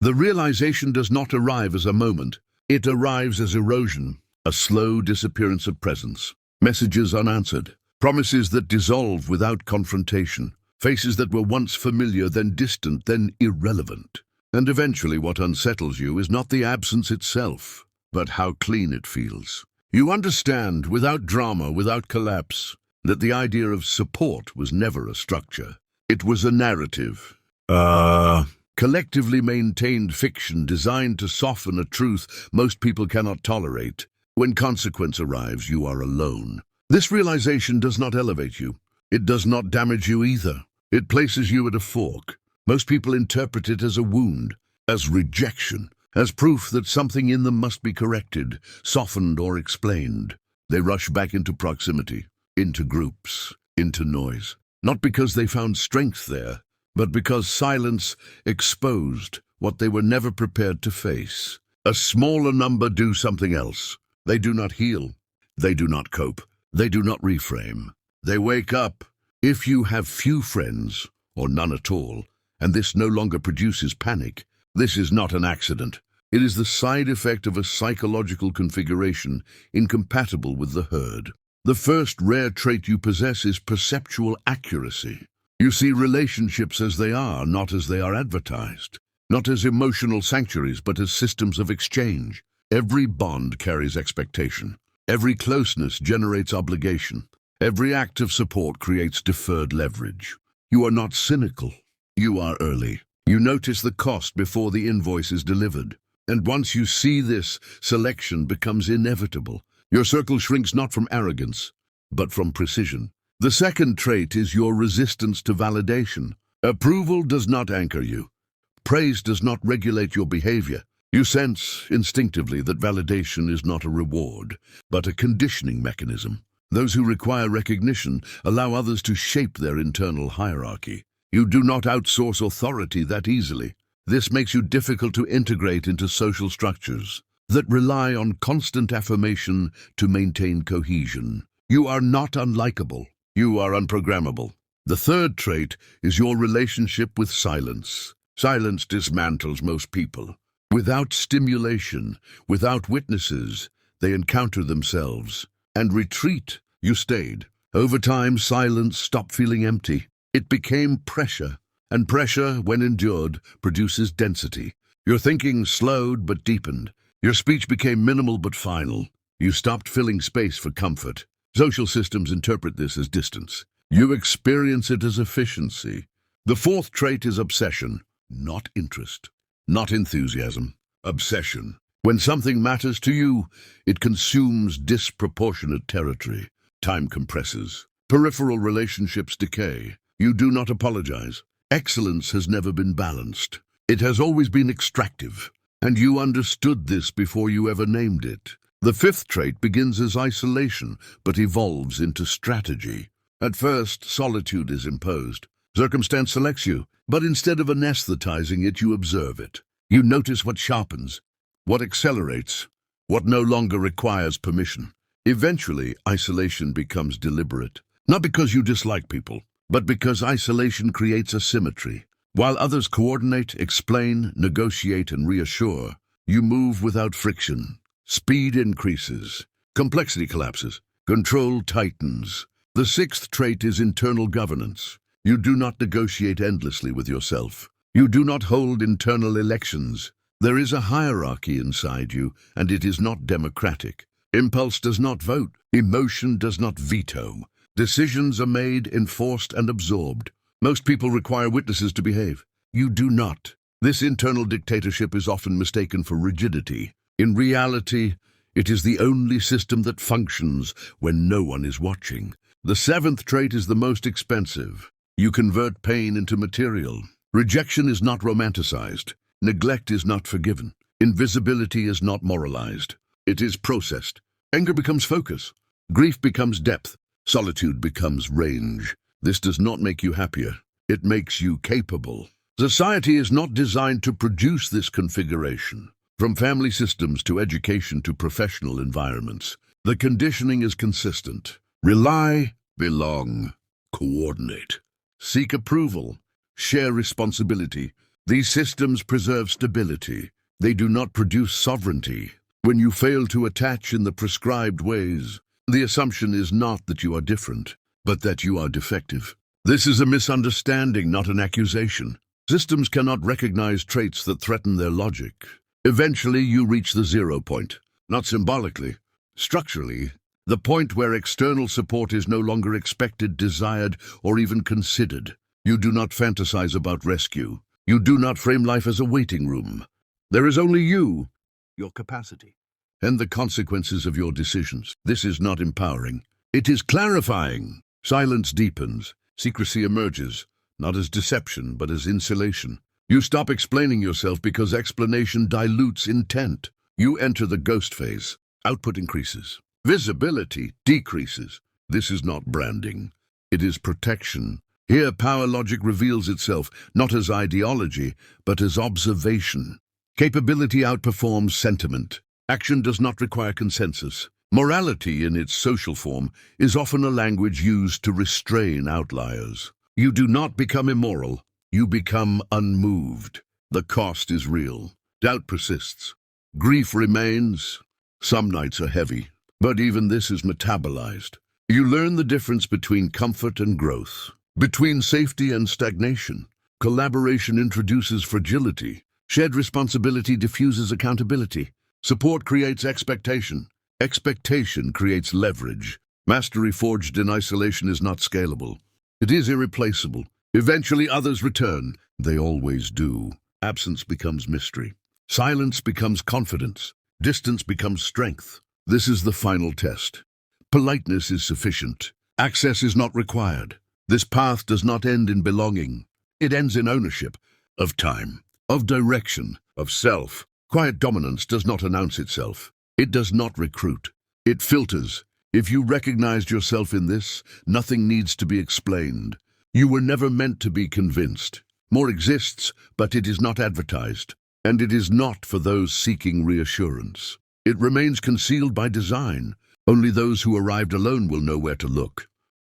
The realization does not arrive as a moment. It arrives as erosion, a slow disappearance of presence. Messages unanswered, promises that dissolve without confrontation, faces that were once familiar, then distant, then irrelevant. And eventually what unsettles you is not the absence itself, but how clean it feels. You understand, without drama, without collapse, that the idea of support was never a structure. It was a narrative. Collectively maintained fiction designed to soften a truth most people cannot tolerate. When consequence arrives, you are alone. This realization does not elevate you. It does not damage you either. It places you at a fork. Most people interpret it as a wound, as rejection, as proof that something in them must be corrected, softened, or explained. They rush back into proximity, into groups, into noise. Not because they found strength there, but because silence exposed what they were never prepared to face. A smaller number do something else. They do not heal. They do not cope. They do not reframe. They wake up. If you have few friends, or none at all, and this no longer produces panic, this is not an accident. It is the side effect of a psychological configuration incompatible with the herd. The first rare trait you possess is perceptual accuracy. You see relationships as they are, not as they are advertised. Not as emotional sanctuaries, but as systems of exchange. Every bond carries expectation. Every closeness generates obligation. Every act of support creates deferred leverage. You are not cynical. You are early. You notice the cost before the invoice is delivered. And once you see this, selection becomes inevitable. Your circle shrinks not from arrogance, but from precision. The second trait is your resistance to validation. Approval does not anchor you. Praise does not regulate your behavior. You sense instinctively that validation is not a reward, but a conditioning mechanism. Those who require recognition allow others to shape their internal hierarchy. You do not outsource authority that easily. This makes you difficult to integrate into social structures that rely on constant affirmation to maintain cohesion. You are not unlikable. You are unprogrammable. The third trait is your relationship with silence. Silence dismantles most people. Without stimulation, without witnesses, they encounter themselves and retreat. You stayed. Over time, silence stopped feeling empty. It became pressure, and pressure, when endured, produces density. Your thinking slowed but deepened. Your speech became minimal but final. You stopped filling space for comfort. Social systems interpret this as distance. You experience it as efficiency. The fourth trait is obsession, not interest, not enthusiasm. Obsession. When something matters to you, it consumes disproportionate territory. Time compresses. Peripheral relationships decay. You do not apologize. Excellence has never been balanced. It has always been extractive. And you understood this before you ever named it. The fifth trait begins as isolation, but evolves into strategy. At first, solitude is imposed. Circumstance selects you, but instead of anesthetizing it, you observe it. You notice what sharpens, what accelerates, what no longer requires permission. Eventually, isolation becomes deliberate. Not because you dislike people, but because isolation creates asymmetry. While others coordinate, explain, negotiate, and reassure, you move without friction. Speed increases. Complexity collapses. Control tightens. The sixth trait is internal governance. You do not negotiate endlessly with yourself. You do not hold internal elections. There is a hierarchy inside you, and it is not democratic. Impulse does not vote. Emotion does not veto. Decisions are made, enforced, and absorbed. Most people require witnesses to behave. You do not. This internal dictatorship is often mistaken for rigidity. In reality, it is the only system that functions when no one is watching. The seventh trait is the most expensive. You convert pain into material. Rejection is not romanticized. Neglect is not forgiven. Invisibility is not moralized. It is processed. Anger becomes focus. Grief becomes depth. Solitude becomes range. This does not make you happier. It makes you capable. Society is not designed to produce this configuration. From family systems to education to professional environments, the conditioning is consistent. Rely, belong, coordinate. Seek approval. Share responsibility. These systems preserve stability. They do not produce sovereignty. When you fail to attach in the prescribed ways, the assumption is not that you are different, but that you are defective. This is a misunderstanding, not an accusation. Systems cannot recognize traits that threaten their logic. Eventually, you reach the 0 point, not symbolically, structurally, the point where external support is no longer expected, desired, or even considered. You do not fantasize about rescue. You do not frame life as a waiting room. There is only you, your capacity, and the consequences of your decisions. This is not empowering. It is clarifying. Silence deepens. Secrecy emerges, not as deception, but as insulation. You stop explaining yourself because explanation dilutes intent. You enter the ghost phase. Output increases. Visibility decreases. This is not branding. It is protection. Here, power logic reveals itself, not as ideology, but as observation. Capability outperforms sentiment. Action does not require consensus. Morality, in its social form, is often a language used to restrain outliers. You do not become immoral. You become unmoved. The cost is real. Doubt persists. Grief remains. Some nights are heavy, but even this is metabolized. You learn the difference between comfort and growth, between safety and stagnation. Collaboration introduces fragility. Shared responsibility diffuses accountability. Support creates expectation. Expectation creates leverage. Mastery forged in isolation is not scalable. It is irreplaceable. Eventually others return. They always do. Absence becomes mystery. Silence becomes confidence. Distance becomes strength. This is the final test. Politeness is sufficient. Access is not required. This path does not end in belonging. It ends in ownership of time, of direction, of self. Quiet dominance does not announce itself. It does not recruit. It filters. If you recognized yourself in this, nothing needs to be explained. You were never meant to be convinced. More exists, but it is not advertised. And it is not for those seeking reassurance. It remains concealed by design. Only those who arrived alone will know where to look.